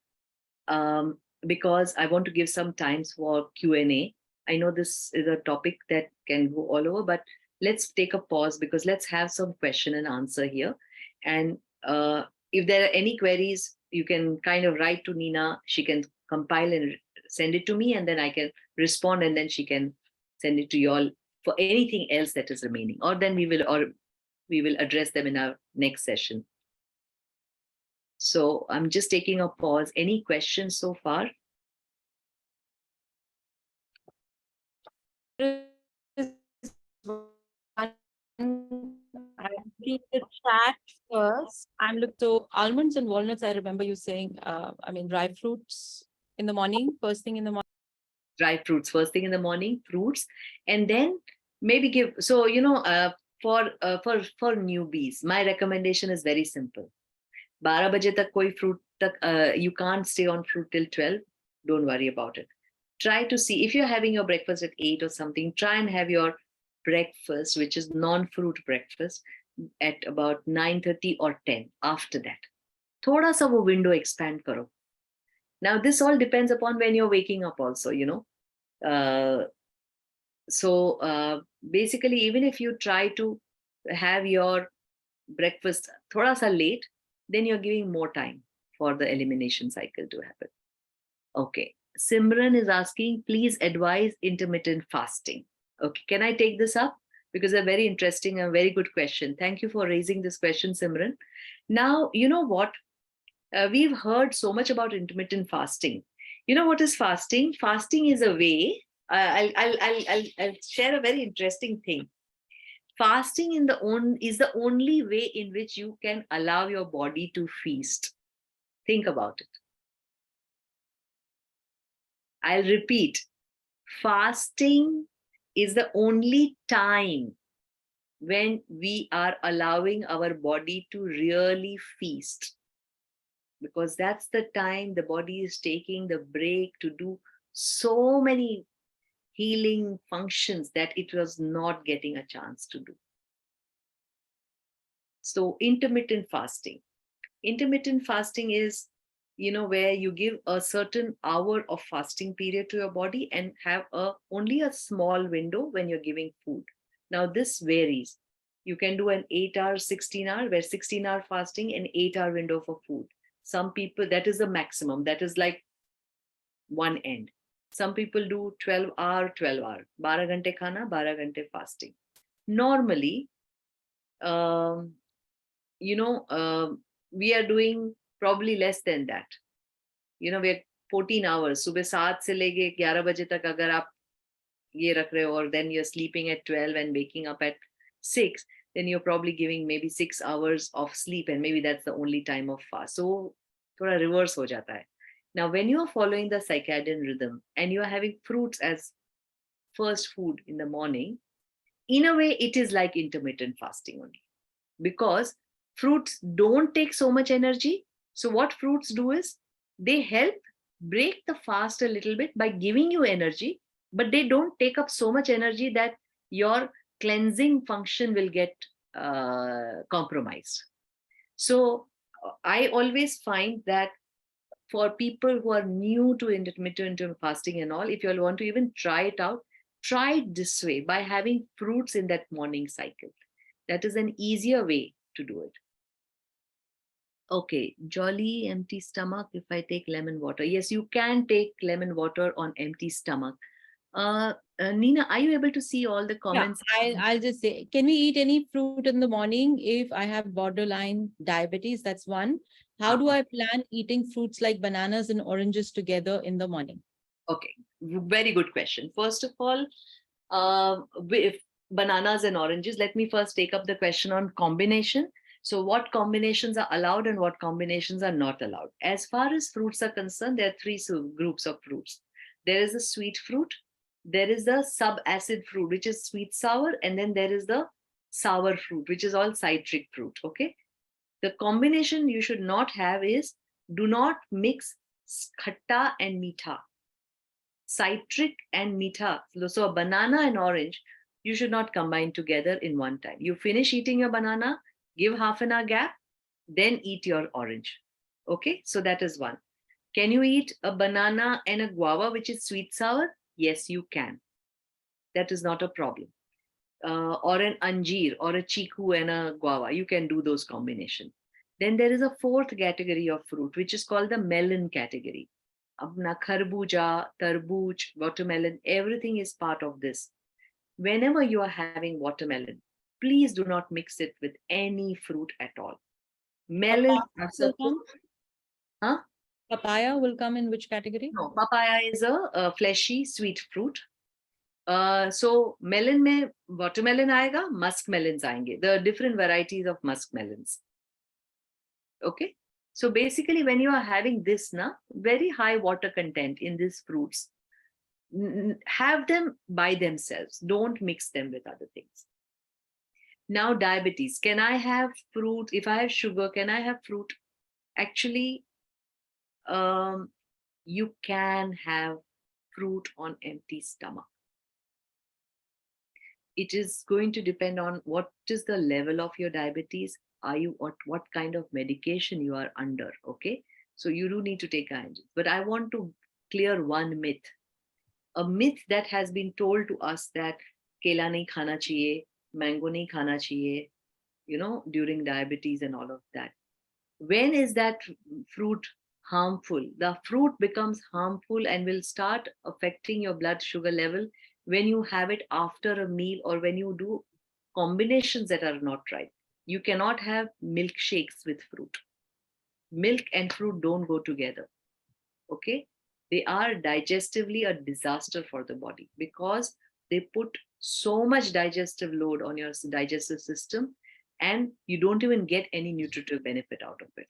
because I want to give some times for Q&A. I know this is a topic that can go all over, but let's take a pause, because let's have some question and answer here. And if there are any queries, you can kind of write to Nina. She can compile and send it to me, and then I can respond, and then she can send it to you all for anything else that is remaining. Or then we will address them in our next session. So I'm just taking a pause. Any questions so far? I read the chat first. I'm looking, so almonds and walnuts. I remember you saying, dry fruits in the morning, first thing in the morning. Dry fruits first thing in the morning, fruits, and then maybe give. So for newbies, my recommendation is very simple. 12 baje tak koi fruit tak, you can't stay on fruit till 12. Don't worry about it. Try to see if you're having your breakfast at 8 or something. Try and have your breakfast, which is non-fruit breakfast, at about 9:30 or 10. After that, thoda sa wo window expand karo. Now this all depends upon when you're waking up also, so basically, even if you try to have your breakfast thoda sa late, then you're giving more time for the elimination cycle to happen. Okay. Simran is asking, please advise intermittent fasting. Okay. Can I take this up? Because a very interesting and very good question. Thank you for raising this question, Simran. Now, you know what? We've heard so much about intermittent fasting. You know what is fasting? Fasting is a way. I'll share a very interesting thing. Fasting is the only way in which you can allow your body to feast. Think about it. I'll repeat. Fasting is the only time when we are allowing our body to really feast, because that's the time the body is taking the break to do so many healing functions that it was not getting a chance to do. So intermittent fasting is, where you give a certain hour of fasting period to your body and have only a small window when you're giving food. Now this varies. You can do an 8-hour, 16-hour, where 16-hour fasting and 8-hour window for food. Some people, that is the maximum. That is like one end. Some people do 12-hour, 12-hour. 12 ghante khana, 12 ghante fasting. Normally, we are doing probably less than that. we're 14 hours. सुबह 7 से लेके 11 बजे तक अगर आप ये रख रहे हो, or then you're sleeping at 12 and waking up at 6, then you're probably giving maybe 6 hours of sleep, and maybe that's the only time of fast. So थोड़ा reverse हो जाता है. Now, when you are following the circadian rhythm and you are having fruits as first food in the morning, in a way, it is like intermittent fasting only, because fruits don't take so much energy. So, what fruits do is they help break the fast a little bit by giving you energy, but they don't take up so much energy that your cleansing function will get compromised. So, I always find that for people who are new to intermittent fasting and all, if you all want to even try it out, try it this way by having fruits in that morning cycle. That is an easier way to do it. Okay, jolly empty stomach if I take lemon water. Yes, you can take lemon water on empty stomach. Nina, are you able to see all the Yeah, comments? I'll just say, can we eat any fruit in the morning if I have borderline diabetes? That's one. How do I plan eating fruits like bananas and oranges together in the morning? Okay, very good question. First of all, with bananas and oranges, let me first take up the question on combination. So, what combinations are allowed and what combinations are not allowed? As far as fruits are concerned, there are three groups of fruits. There is a sweet fruit, there is the sub-acid fruit, which is sweet sour, and then there is the sour fruit, which is all citric fruit. Okay. The combination you should not have is, do not mix khatta and meetha, citric and meetha. So a banana and orange, you should not combine together in one time. You finish eating your banana, give half an hour gap, then eat your orange. Okay, so that is one. Can you eat a banana and a guava, which is sweet sour? Yes, you can. That is not a problem. Or an anjeer or a chiku and a guava, you can do those combination. Then there is a fourth category of fruit, which is called the melon category. Apna kharbuja, tarbooj, watermelon, everything is part of this. Whenever you are having watermelon, please do not mix it with any fruit at all. Melons Papaya are will supposed, come? huh? Papaya will come in which category? No, papaya is a fleshy sweet fruit. So melon में watermelon आएगा, musk melons आएंगे. The different varieties of musk melons. Okay. So basically, when you are having this, very high water content in these fruits, have them by themselves. Don't mix them with other things. Now, diabetes. Can I have fruit? If I have sugar, can I have fruit? Actually, you can have fruit on empty stomach. It is going to depend on what is the level of your diabetes. Are you what kind of medication you are under? Okay, so you do need to take ING. But I want to clear one myth, a myth that has been told to us, that kela nahi khana chahiye, mango nahi khana chahiye, during diabetes and all of that. When is that fruit harmful? The fruit becomes harmful and will start affecting your blood sugar level when you have it after a meal, or when you do combinations that are not right. You cannot have milkshakes with fruit. Milk and fruit don't go together. Okay? They are digestively a disaster for the body, because they put so much digestive load on your digestive system, and you don't even get any nutritive benefit out of it.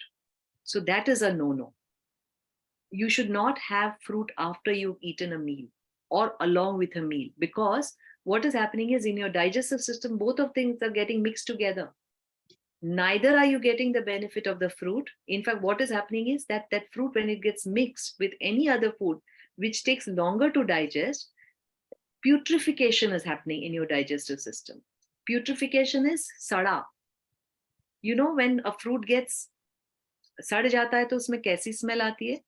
So that is a no-no. You should not have fruit after you've eaten a meal or along with a meal, because what is happening is, in your digestive system, both of things are getting mixed together. Neither are you getting the benefit of the fruit. In fact, what is happening is that fruit, when it gets mixed with any other food, which takes longer to digest, putrefaction is happening in your digestive system. Putrefaction is sada. When a fruit gets सड़ जाता है तो उसमें कैसी smell आती है?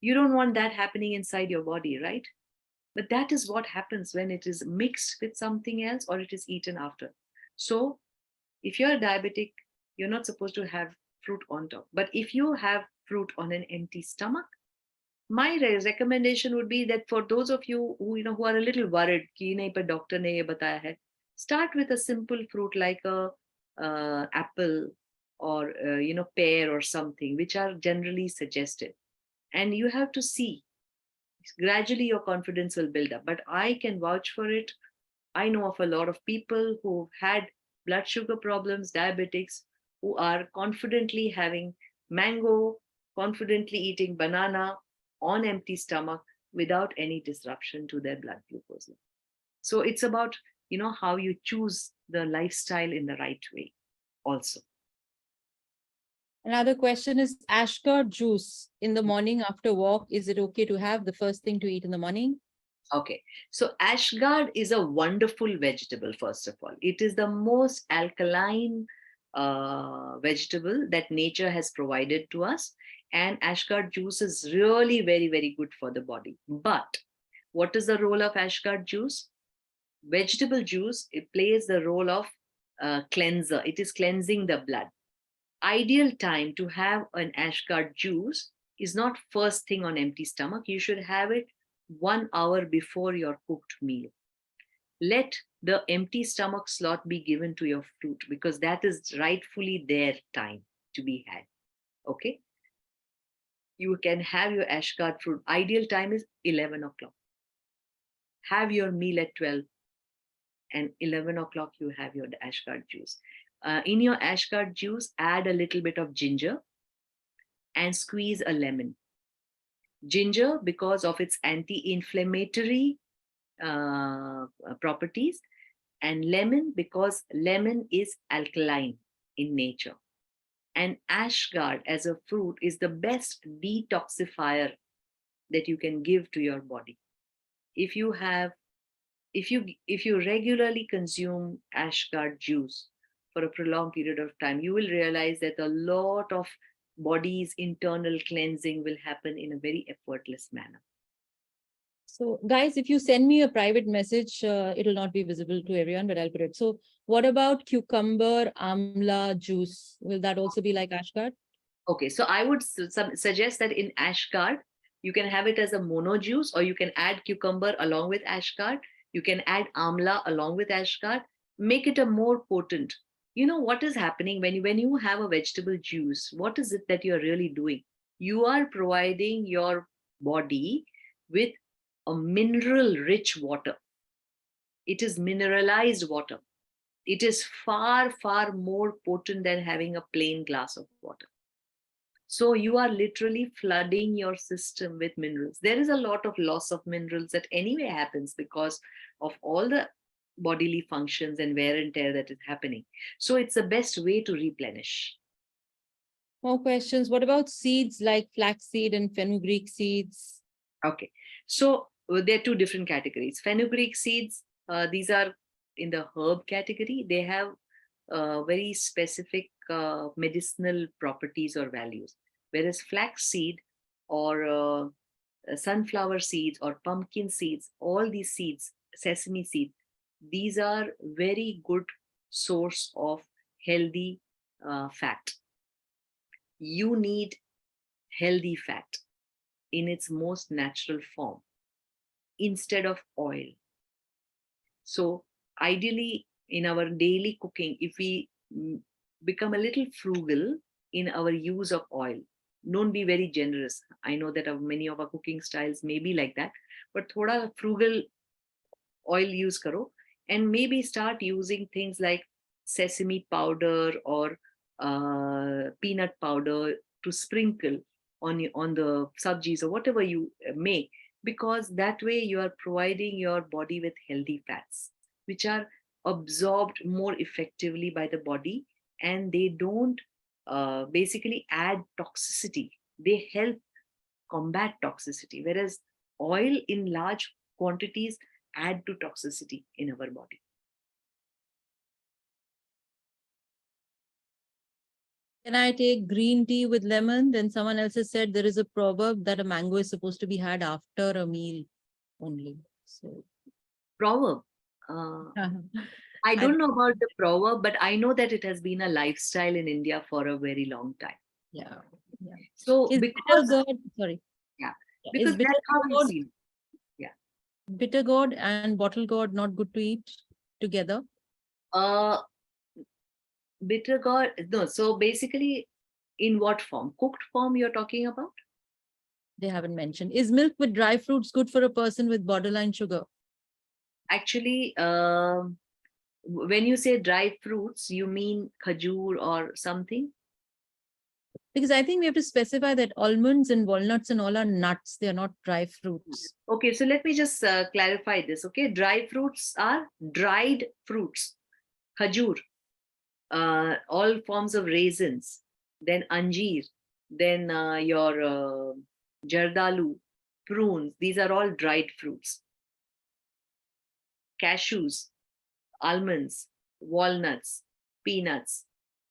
You don't want that happening inside your body, right? But that is what happens when it is mixed with something else or it is eaten after. So if you're diabetic, you're not supposed to have fruit on top. But if you have fruit on an empty stomach, my recommendation would be that for those of you who are a little worried कि नहीं पर doctor ने ये बताया है, start with a simple fruit like a apple or pear or something, which are generally suggested. And you have to see, gradually your confidence will build up. But I can vouch for it. I know of a lot of people who've had blood sugar problems, diabetics, who are confidently having mango, confidently eating banana on empty stomach without any disruption to their blood glucose level. So it's about, how you choose the lifestyle in the right way also. Another question is ashgard juice in the morning after walk. Is it okay to have the first thing to eat in the morning? Okay, so ashgard is a wonderful vegetable, first of all. It is the most alkaline vegetable that nature has provided to us. And ashgard juice is really very, very good for the body. But what is the role of ashgard juice? Vegetable juice, it plays the role of cleanser. It is cleansing the blood. Ideal time to have an ashgard juice is not first thing on empty stomach. You should have it 1 hour before your cooked meal. Let the empty stomach slot be given to your fruit, because that is rightfully their time to be had. Okay, you can have your ashgard fruit. Ideal time is 11 o'clock. Have your meal at 12, and 11 o'clock you have your ashgard juice. In your ashgard juice, add a little bit of ginger and squeeze a lemon. Ginger, because of its anti-inflammatory properties, and lemon, because lemon is alkaline in nature. And ashgard as a fruit is the best detoxifier that you can give to your body. If you have, if you regularly consume ashgard juice for a prolonged period of time, you will realize that a lot of body's internal cleansing will happen in a very effortless manner. So, guys, if you send me a private message, it'll not be visible to everyone, but I'll put it. So, what about cucumber amla juice? Will that also be like ashgard? Okay, so I would suggest that in ashgard, you can have it as a mono juice, or you can add cucumber along with ashgard. You can add amla along with ashgard. Make it a more potent. You know what is happening when you have a vegetable juice? What is it that you're really doing? You are providing your body with a mineral-rich water. It is mineralized water. It is far, far more potent than having a plain glass of water. So you are literally flooding your system with minerals. There is a lot of loss of minerals that anyway happens because of all the bodily functions and wear and tear that is happening. So it's the best way to replenish. More questions. What about seeds like flaxseed and fenugreek seeds? Okay. So there are two different categories. Fenugreek seeds, these are in the herb category. They have very specific medicinal properties or values. Whereas flaxseed or sunflower seeds or pumpkin seeds, all these seeds, sesame seeds, these are very good source of healthy fat. You need healthy fat in its most natural form instead of oil. So ideally, in our daily cooking, if we become a little frugal in our use of oil, don't be very generous. I know that many of our cooking styles may be like that, but thoda frugal oil use karo, and maybe start using things like sesame powder or peanut powder to sprinkle on the sabjis or whatever you make, because that way you are providing your body with healthy fats which are absorbed more effectively by the body, and they don't basically add toxicity. They help combat toxicity, whereas oil in large quantities add to toxicity in our body. Can I take green tea with lemon? Then someone else has said there is a proverb that a mango is supposed to be had after a meal only. So, Proverb. I I, don't know about the proverb, but I know that it has been a lifestyle in India for a very long time. yeah, yeah. So Is bitter because, gourd, sorry, yeah, yeah, is because bitter that's how we gourd, feel. Yeah. bitter gourd and bottle gourd not good to eat together? Uh, bitter gourd, no. So basically, in what form? Cooked form you're talking about? they haven't mentioned. Is milk with dry fruits good for a person with borderline sugar? Actually, when you say dry fruits, you mean khajur or something? Because I think we have to specify that almonds and walnuts and all are nuts. They are not dry fruits. Okay, so let me just clarify this. Okay, dry fruits are dried fruits, khajur, all forms of raisins, then anjeer, then your jardalu, prunes. These are all dried fruits. Cashews, almonds, walnuts, peanuts,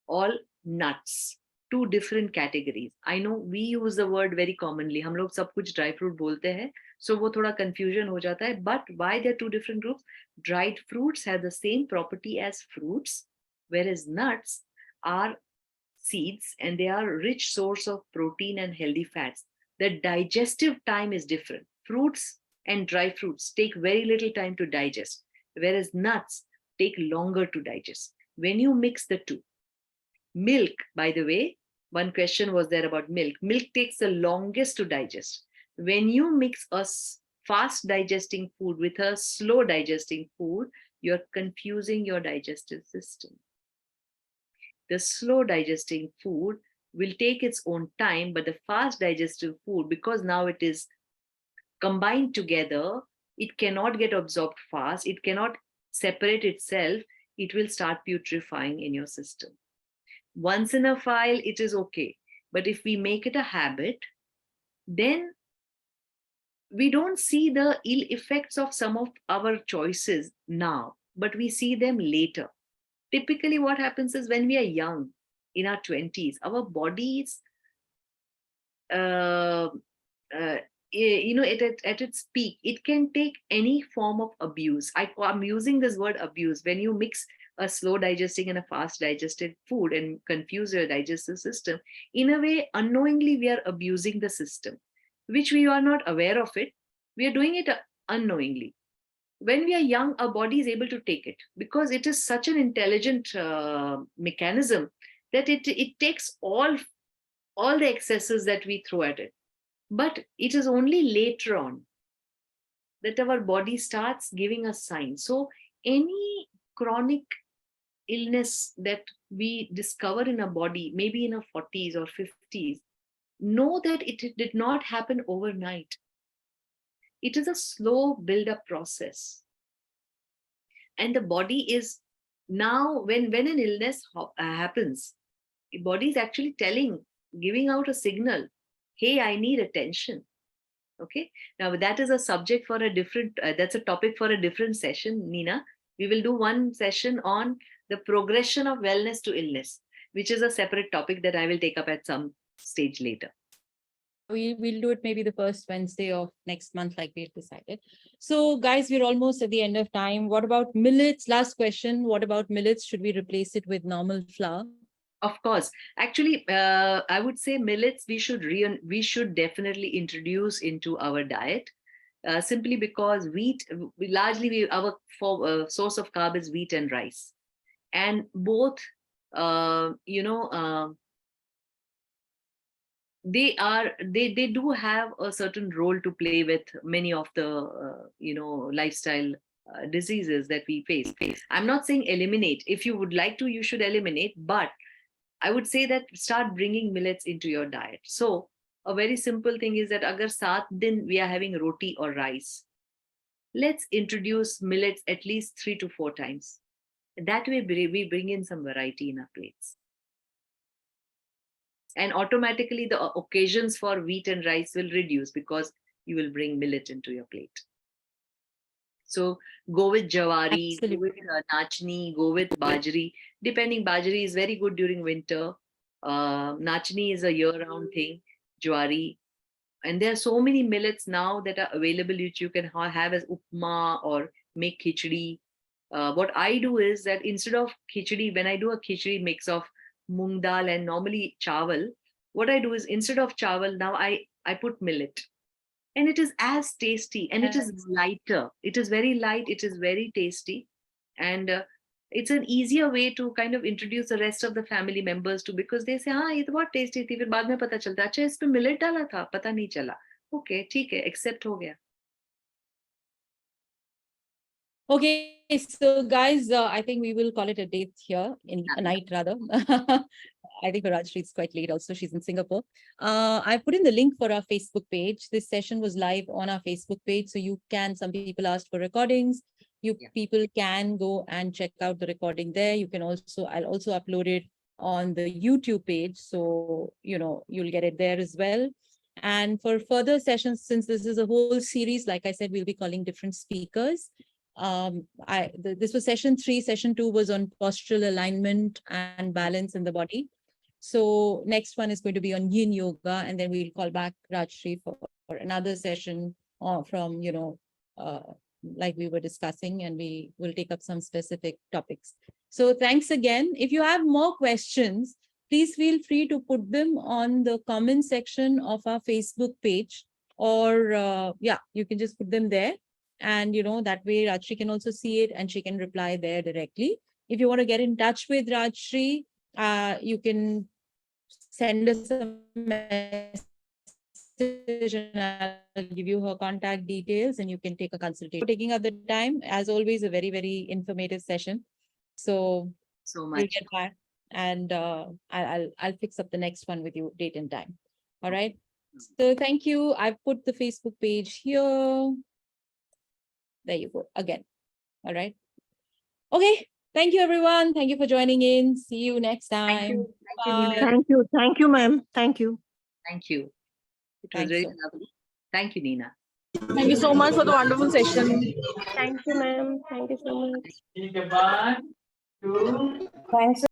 all nuts. Two different categories. I know we use the word very commonly. हम लोग सब कुछ dry fruit बोलते हैं, so वो थोड़ा confusion हो जाता है. But why there are two different groups? Dried fruits have the same property as fruits, whereas nuts are seeds and they are rich source of protein and healthy fats. The digestive time is different. Fruits and dry fruits take very little time to digest, whereas nuts take longer to digest. When you mix the two, milk, by the way, one question was there about milk. Milk takes the longest to digest. When you mix a fast digesting food with a slow digesting food, you're confusing your digestive system. The slow digesting food will take its own time, but the fast digestive food, because now it is combined together, it cannot get absorbed fast, it cannot separate itself, it will start putrefying in your system. Once in a while, it is okay. But if we make it a habit, then we don't see the ill effects of some of our choices now, but we see them later. Typically, what happens is when we are young, in our 20s, our bodies, uh, uh, at its peak, it can take any form of abuse. I'm using this word abuse. When you mix a slow digesting and a fast digested food and confuse your digestive system, in a way, unknowingly, we are abusing the system, which we are not aware of it. We are doing it unknowingly. When we are young, our body is able to take it because it is such an intelligent mechanism that it takes all the excesses that we throw at it. But it is only later on that our body starts giving us signs. So any chronic illness that we discover in a body, maybe in our 40s or 50s, know that it did not happen overnight. It is a slow build-up process. And the body is now, when an illness happens, the body is actually giving out a signal, hey, I need attention. Okay, now that is a subject for a different, that's a topic for a different session, Nina. We will do one session on the progression of wellness to illness, which is a separate topic that I will take up at some stage later. We'll do it maybe the first Wednesday of next month, like we've decided. So, guys, we're almost at the end of time. What about millets? Last question. What about millets? Should we replace it with normal flour? Of course. Actually, I would say millets we should definitely introduce into our diet. Simply because wheat, our source of carb is wheat and rice, and both, they do have a certain role to play with many of the lifestyle diseases that we face. I'm not saying eliminate. If you would like to, you should eliminate, but I would say that start bringing millets into your diet. So a very simple thing is that agar 7 din we are having roti or rice, let's introduce millets at least 3 to 4 times. That way we bring in some variety in our plates. And automatically the occasions for wheat and rice will reduce because you will bring millet into your plate. So go with jawari, go with nachni, go with bajri. Depending, bajri is very good during winter. Nachni is a year-round thing. Jawari, and there are so many millets now that are available which you can have as upma or make khichdi. What I do is that instead of khichdi, when I do a khichdi mix of moong dal and normally chawal, what I do is instead of chawal, now I put millet. And it is as tasty and it is lighter. It is very light, it is very tasty. And it's an easier way to kind of introduce the rest of the family members to, because they say, हाँ ये तो बहुत tasty थी, फिर बाद में पता चलता अच्छा इसमें millet डाला था, पता नहीं चला. Okay, ठीक है, accept हो गया. Okay, so guys, I think we will call it a day here, in a night rather. I think for Rajshree it's quite late also. She's in Singapore. I put in the link for our Facebook page. This session was live on our Facebook page. So you can, some people asked for recordings. You Yeah. people can go and check out the recording there. You can also, I'll also upload it on the YouTube page. So, you know, you'll get it there as well. And for further sessions, since this is a whole series, like I said, we'll be calling different speakers. This was session 3. Session 2 was on postural alignment and balance in the body. So next one is going to be on yin yoga, and then we'll call back Rajshree for another session from, you know, like we were discussing, and we will take up some specific topics. So thanks again. If you have more questions, please feel free to put them on the comment section of our Facebook page, or yeah, you can just put them there. And, you know, that way Rajshree can also see it and she can reply there directly. If you want to get in touch with Rajshree, you can send us a message and I'll give you her contact details and you can take a consultation. For taking up the time, as always, a very, very informative session. So So we'll much. get back and I'll fix up the next one with you, date and time. All right. So thank you. I've put the Facebook page here. There you go again. All right. Okay. Thank you, everyone. Thank you for joining in. See you next time. Thank you. Thank you, Bye. Nina. Thank you, ma'am. Thank you. Thank you. It was Thanks, really sir. lovely. Thank you, Nina. Thank you so much for the wonderful session. Thank you, ma'am. Thank you so much. Thanks.